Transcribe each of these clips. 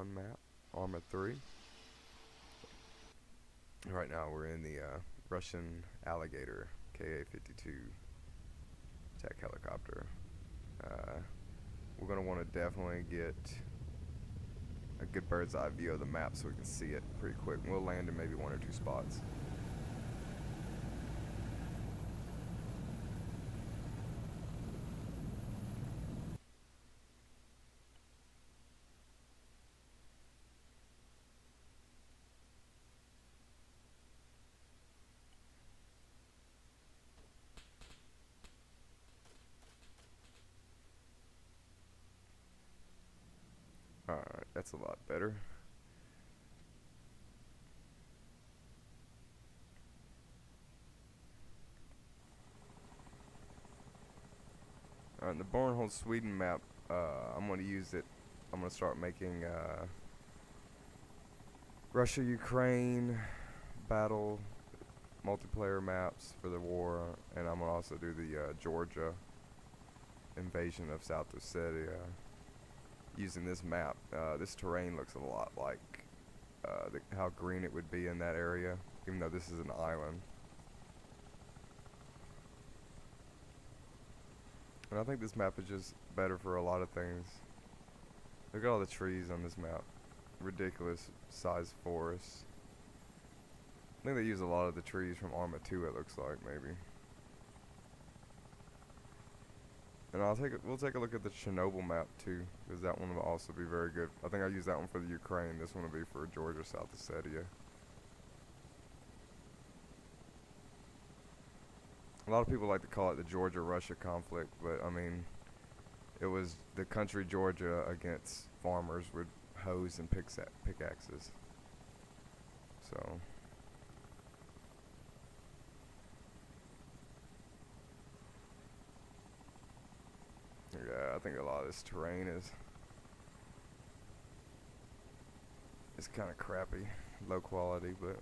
fun map, Arma 3. Right now we're in the Russian Alligator Ka-52 attack helicopter. We're going to want to definitely get a good bird's eye view of the map so we can see it pretty quick. We'll land in maybe 1 or 2 spots. Alright, that's a lot better. Alright, the Bornholm, Sweden map, I'm going to use it. I'm going to start making Russia-Ukraine battle multiplayer maps for the war, and I'm going to also do the Georgia invasion of South Ossetia using this map. This terrain looks a lot like how green it would be in that area, even though this is an island. And I think this map is just better for a lot of things. Look at all the trees on this map. Ridiculous size forests. I think they use a lot of the trees from Arma 2, it looks like, maybe. And we'll take a look at the Chernobyl map too, because that one will also be very good. I think I used that one for the Ukraine. This one will be for Georgia, South Ossetia. A lot of people like to call it the Georgia-Russia conflict, but I mean, it was the country Georgia against farmers with hoes and pickaxes. So. Yeah, I think a lot of this terrain is kind of crappy, low quality, but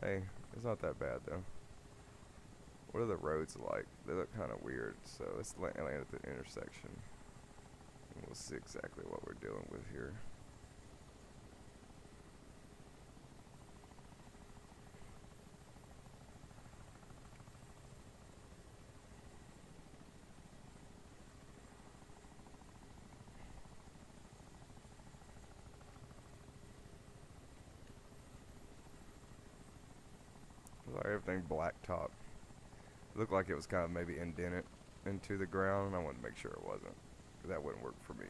hey, it's not that bad though. What are the roads like? They look kind of weird, so let's land at the intersection and we'll see exactly what we're dealing with here. Everything blacktop. It looked like it was kind of maybe indented into the ground, and I wanted to make sure it wasn't. That wouldn't work for me.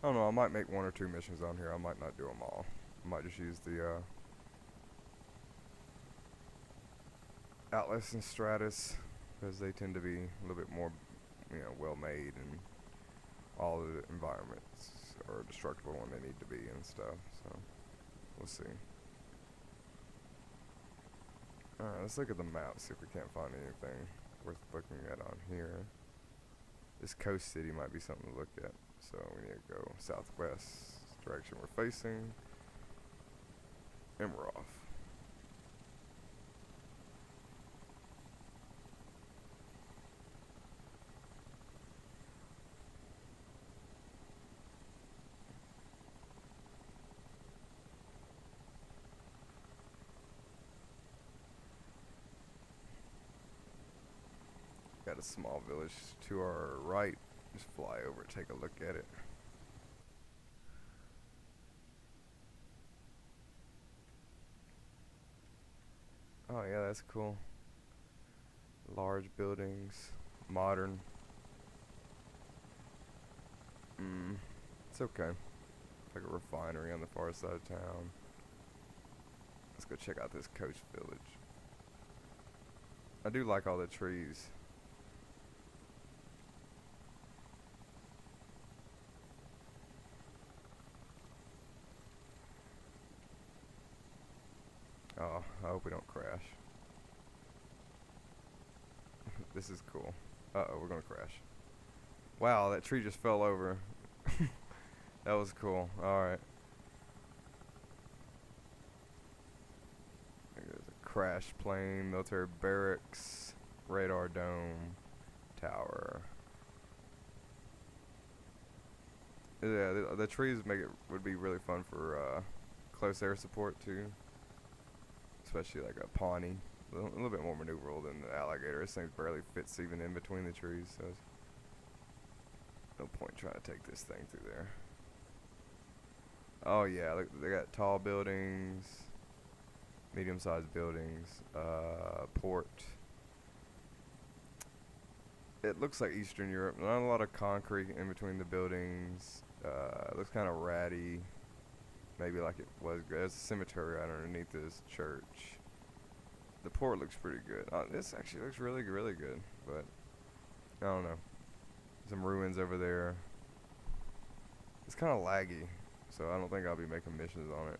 I don't know, I might make 1 or 2 missions on here. I might not do them all. I might just use the Atlas and Stratus, because they tend to be a little bit more, well made, and all the environments are destructible when they need to be and stuff. So we'll see. Alright, let's look at the map, see if we can't find anything worth looking at on here. This coast city might be something to look at, so we need to go southwest direction we're facing, and we're off. Got a small village to our right. Just fly over, take a look at it. Oh yeah, that's cool. Large buildings, modern. It's okay. Like a refinery on the far side of town. Let's go check out this coast village. I do like all the trees. Oh, I hope we don't crash. This is cool. Uh-oh, we're gonna crash. Wow, that tree just fell over. That was cool. Alright. crash plane, military barracks, radar dome, tower. Yeah, the trees would be really fun for close air support too, especially like a Pawnee. A little bit more maneuverable than the alligator. This thing barely fits even in between the trees, so no point trying to take this thing through there. Oh yeah, look, they got tall buildings, medium-sized buildings, port. It looks like Eastern Europe. Not a lot of concrete in between the buildings. It looks kind of ratty. Maybe like it was. There's a cemetery right underneath this church. The port looks pretty good. This actually looks really, really good, but I don't know. Some ruins over there. It's kind of laggy, so I don't think I'll be making missions on it.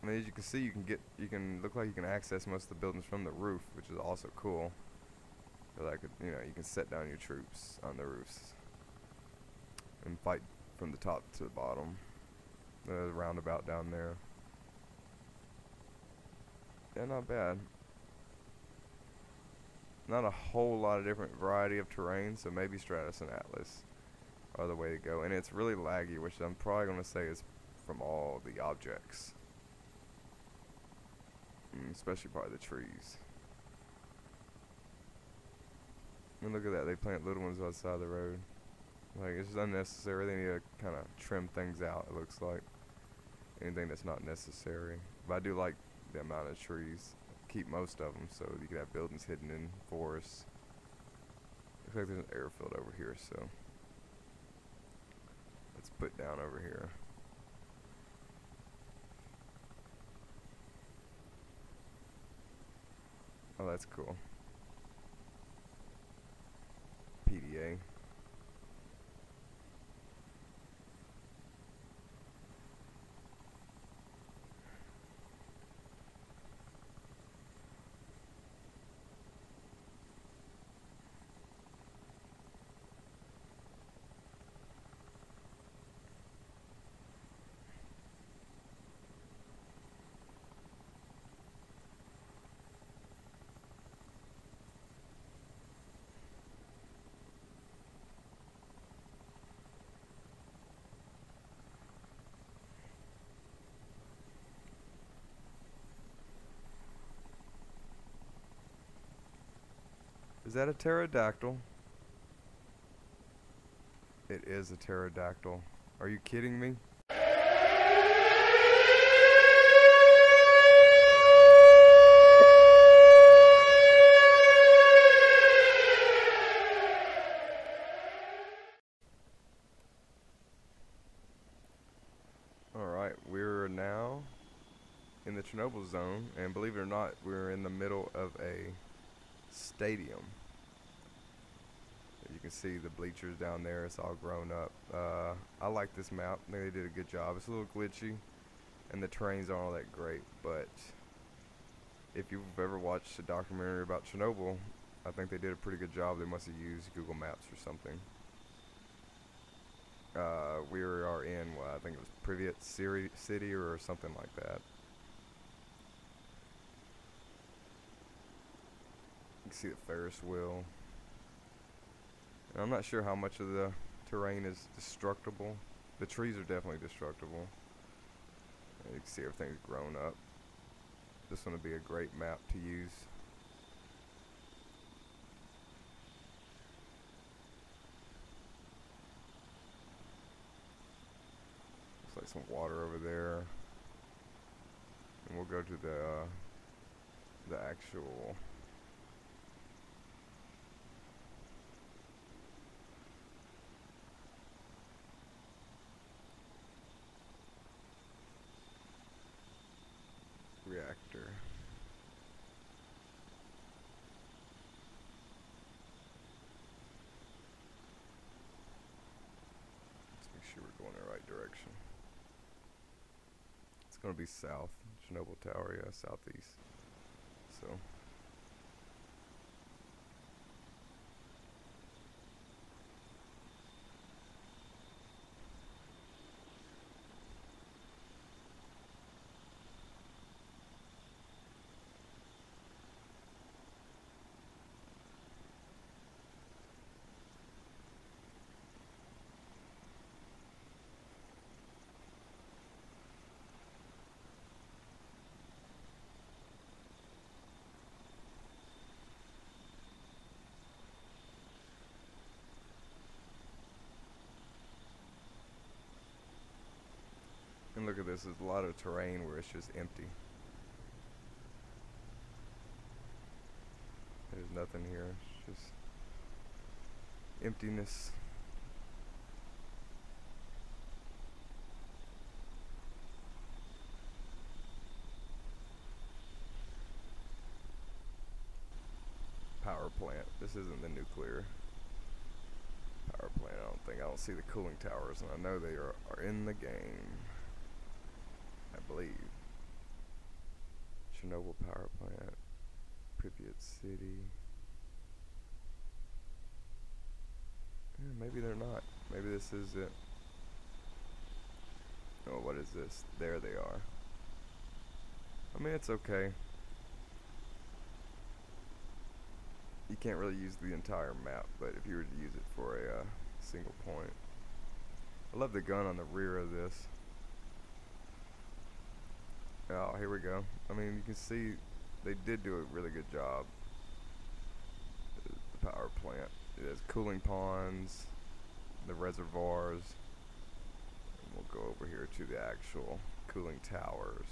I mean, as you can see, you can look like you can access most of the buildings from the roof, which is also cool. But like, you know, you can set down your troops on the roofs and fight from the top to the bottom. There's a roundabout down there. Yeah, not bad. Not a whole lot of different variety of terrain, so maybe Stratus and Atlas are the way to go. And it's really laggy, which I'm probably going to say is from all the objects. Especially probably the trees. And look at that, they plant little ones outside the road. Like, it's just unnecessary. They need to kind of trim things out, it looks like. Anything that's not necessary. But I do like the amount of trees. Keep most of them so you can have buildings hidden in forests. Looks like there's an airfield over here, so let's put down over here. Oh, that's cool. PDA. Is that a pterodactyl? It is a pterodactyl. Are you kidding me? Alright, we're now in the Chernobyl zone, and believe it or not, we're in the middle of a stadium. You can see the bleachers down there. It's all grown up. I like this map. I think they did a good job. It's a little glitchy and the terrains aren't all that great, but if you've ever watched a documentary about Chernobyl, I think they did a pretty good job. They must have used Google Maps or something. We are in what I think it was Pripyat City or something like that. You can see the Ferris wheel. And I'm not sure how much of the terrain is destructible. The trees are definitely destructible. And you can see everything's grown up. This one would be a great map to use. Looks like some water over there. And we'll go to the actual reactor. Let's make sure we're going in the right direction. It's going to be south. Chernobyl Tower, yeah, southeast. So this is a lot of terrain where it's just empty. There's nothing here. It's just emptiness. Power plant. This isn't the nuclear power plant. I don't see the cooling towers, and I know they are in the game, I believe. Chernobyl power plant, Pripyat City. Yeah, maybe they're not. Maybe this is it. Oh, what is this? There they are. I mean, it's okay. You can't really use the entire map, but if you were to use it for a single point. I love the gun on the rear of this. Oh, here we go. I mean, you can see they did do a really good job. The power plant. It has cooling ponds, the reservoirs. And we'll go over here to the actual cooling towers.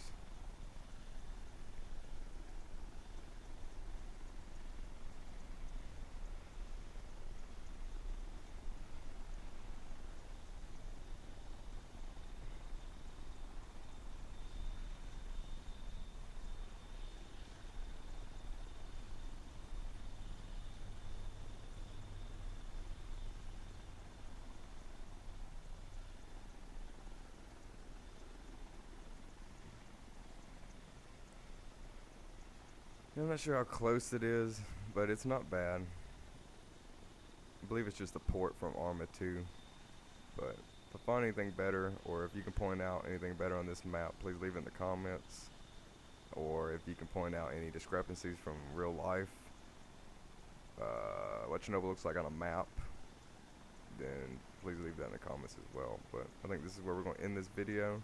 I'm not sure how close it is, but it's not bad. I believe it's just a port from Arma 2. But if I find anything better, or if you can point out anything better on this map, please leave it in the comments. Or if you can point out any discrepancies from real life, what Chernobyl looks like on a map, then please leave that in the comments as well. But I think this is where we're going to end this video.